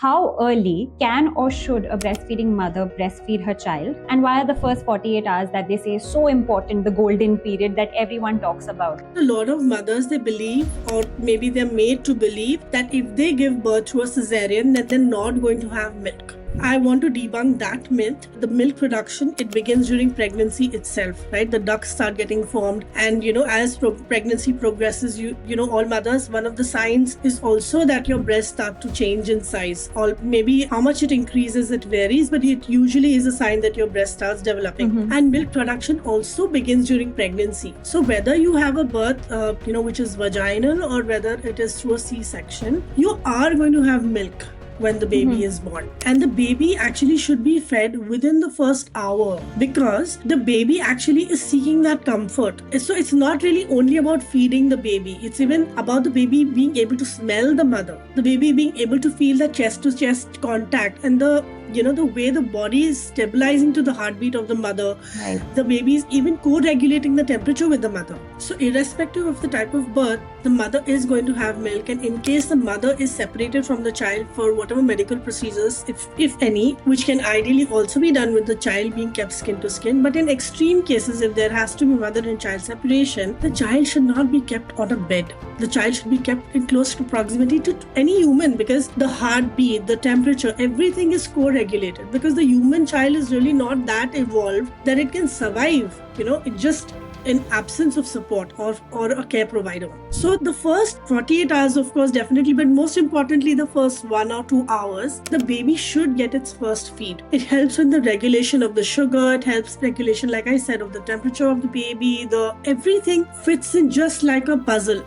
how early can or should a breastfeeding mother breastfeed her child, and why are the first 48 hours that they say is so important, the golden period that everyone talks about? A lot of mothers, they believe, or maybe they're made to believe, that if they give birth to a cesarean, that they're not going to have milk. I want to debunk that myth. The milk production, it begins during pregnancy itself, right? The ducts start getting formed, and as pregnancy progresses, all mothers, one of the signs is also that your breasts start to change in size, or maybe how much it increases, it varies, but it usually is a sign that your breast starts developing. And milk production also begins during pregnancy. So whether you have a birth, which is vaginal, or whether it is through a C-section, you are going to have milk when the baby is born. And the baby actually should be fed within the first hour, because the baby actually is seeking that comfort. So it's not really only about feeding the baby, it's even about the baby being able to smell the mother, the baby being able to feel the chest to chest contact, and the way the body is stabilizing to the heartbeat of the mother. Right. The baby is even co-regulating the temperature with the mother. So irrespective of the type of birth, the mother is going to have milk. And in case the mother is separated from the child for whatever medical procedures, if any, which can ideally also be done with the child being kept skin to skin, but in extreme cases, if there has to be mother and child separation, the child should not be kept on a bed. The child should be kept in close proximity to any human, because the heartbeat, the temperature, everything is co-regulated, because the human child is really not that evolved that it can survive, it just in absence of support or a care provider. So the first 48 hours, of course, definitely, but most importantly, the first 1 or 2 hours, the baby should get its first feed. It helps in the regulation of the sugar, it helps regulation, like I said, of the temperature of the baby, everything fits in just like a puzzle.